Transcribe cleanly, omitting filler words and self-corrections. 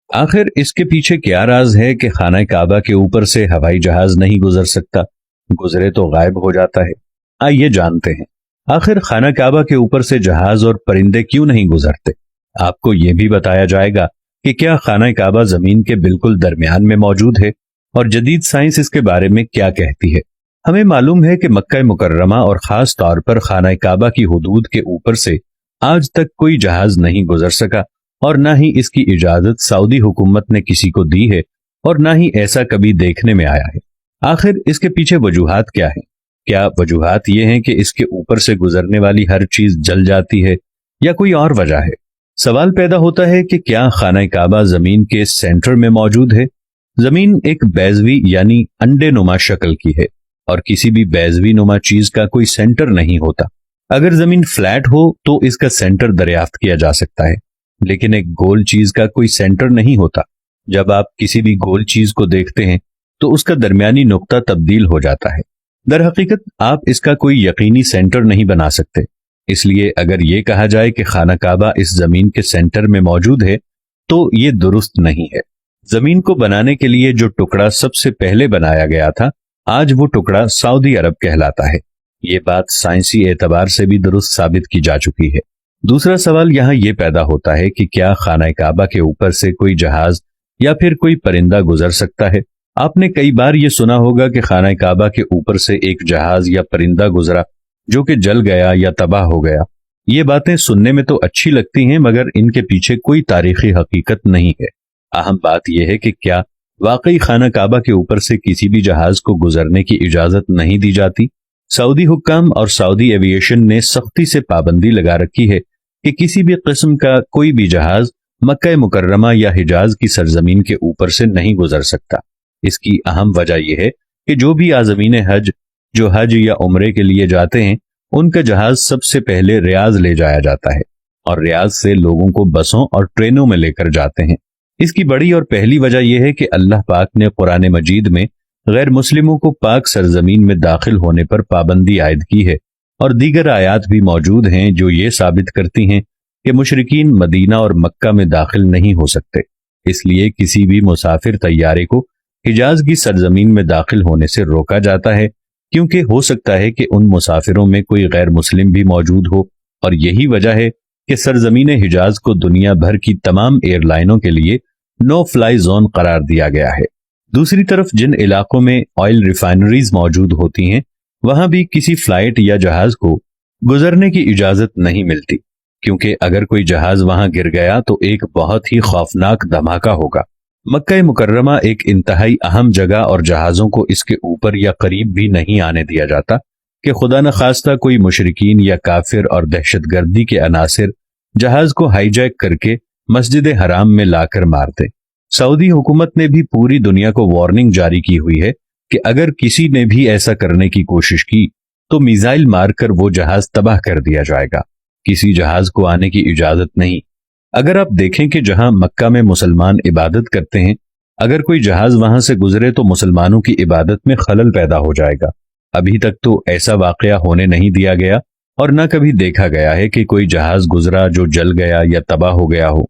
आखिर इसके पीछे क्या राज है कि खाना काबा के ऊपर से हवाई जहाज नहीं गुजर सकता, गुजरे तो गायब हो जाता है। आइए जानते हैं, आखिर खाना काबा के ऊपर से जहाज और परिंदे क्यों नहीं गुजरते। आपको यह भी बताया जाएगा कि क्या खाना काबा जमीन के बिल्कुल दरमियान में मौजूद है और जदीद साइंस इसके बारे में क्या कहती है। हमें मालूम है कि मक्का मुकर्रमा और खास तौर पर खाना काबा की हुदूद के ऊपर से आज तक कोई जहाज नहीं गुजर सका और ना ही इसकी इजाजत सऊदी हुकूमत ने किसी को दी है और ना ही ऐसा कभी देखने में आया है। आखिर इसके पीछे वजूहात क्या है? क्या वजूहात ये हैं कि इसके ऊपर से गुजरने वाली हर चीज जल जाती है या कोई और वजह है? सवाल पैदा होता है कि क्या खाना काबा जमीन के सेंटर में मौजूद है। जमीन एक बैजवी यानी अंडे नुमा शक्ल की है और किसी भी बैजवी नुमा चीज का कोई सेंटर नहीं होता। अगर जमीन फ्लैट हो तो इसका सेंटर दरियाफ्त किया जा सकता है, लेकिन एक गोल चीज का कोई सेंटर नहीं होता। जब आप किसी भी गोल चीज को देखते हैं तो उसका दरमियानी नुक्ता तब्दील हो जाता है। दर हकीकत आप इसका कोई यकीनी सेंटर नहीं बना सकते। इसलिए अगर ये कहा जाए कि खाना काबा इस जमीन के सेंटर में मौजूद है तो ये दुरुस्त नहीं है। जमीन को बनाने के लिए जो टुकड़ा सबसे पहले बनाया गया था, आज वो टुकड़ा सऊदी अरब कहलाता है। ये बात साइंसी एतबार से भी दुरुस्त साबित की जा चुकी है। दूसरा सवाल यहाँ ये पैदा होता है कि क्या खाना काबा के ऊपर से कोई जहाज या फिर कोई परिंदा गुजर सकता है। आपने कई बार ये सुना होगा कि खाना काबा के ऊपर से एक जहाज या परिंदा गुजरा जो कि जल गया या तबाह हो गया। ये बातें सुनने में तो अच्छी लगती हैं, मगर इनके पीछे कोई तारीखी हकीकत नहीं है। अहम बात यह है कि क्या वाकई खाना काबा के ऊपर से किसी भी जहाज को गुजरने की इजाजत नहीं दी जाती। सऊदी हुक्काम और सऊदी एविएशन ने सख्ती से पाबंदी लगा रखी है कि किसी भी किस्म का कोई भी जहाज मक्का मुकर्रमा या हिजाज की सरजमीन के ऊपर से नहीं गुजर सकता। इसकी अहम वजह यह है कि जो भी आज़मीन हज जो हज या उम्रे के लिए जाते हैं, उनका जहाज सबसे पहले रियाज ले जाया जाता है और रियाज से लोगों को बसों और ट्रेनों में लेकर जाते हैं। इसकी बड़ी और पहली वजह यह है कि अल्लाह पाक ने कुरान मजीद में गैर मुस्लिमों को पाक सरजमीन में दाखिल होने पर पाबंदी आयद की है और दीगर आयात भी मौजूद हैं जो ये साबित करती हैं कि मुशरिकीन मदीना और मक्का में दाखिल नहीं हो सकते। इसलिए किसी भी मुसाफिर तैयारे को हिजाज की सरजमीन में दाखिल होने से रोका जाता है, क्योंकि हो सकता है कि उन मुसाफिरों में कोई गैर मुस्लिम भी मौजूद हो और यही वजह है कि सरजमीन हिजाज को दुनिया भर की तमाम एयरलाइनों के लिए नो फ्लाई जोन करार दिया गया है। दूसरी तरफ जिन इलाकों में ऑयल रिफाइनरीज मौजूद होती हैं, वहां भी किसी फ्लाइट या जहाज को गुजरने की इजाजत नहीं मिलती, क्योंकि अगर कोई जहाज वहां गिर गया तो एक बहुत ही खौफनाक धमाका होगा। मक्का मुकर्रमा एक इंतहाई अहम जगह और जहाजों को इसके ऊपर या करीब भी नहीं आने दिया जाता कि खुदा न खास्ता कोई मुशरिकीन या काफिर और दहशतगर्दी के अनासिर जहाज को हाईजैक करके मस्जिद हराम में लाकर मार दे। सऊदी हुकूमत ने भी पूरी दुनिया को वार्निंग जारी की हुई है कि अगर किसी ने भी ऐसा करने की कोशिश की तो मिसाइल मारकर वो जहाज तबाह कर दिया जाएगा। किसी जहाज को आने की इजाजत नहीं। अगर आप देखें कि जहां मक्का में मुसलमान इबादत करते हैं, अगर कोई जहाज वहां से गुजरे तो मुसलमानों की इबादत में खलल पैदा हो जाएगा। अभी तक तो ऐसा वाकया होने नहीं दिया गया और न कभी देखा गया है कि कोई जहाज गुजरा जो जल गया या तबाह हो गया हो।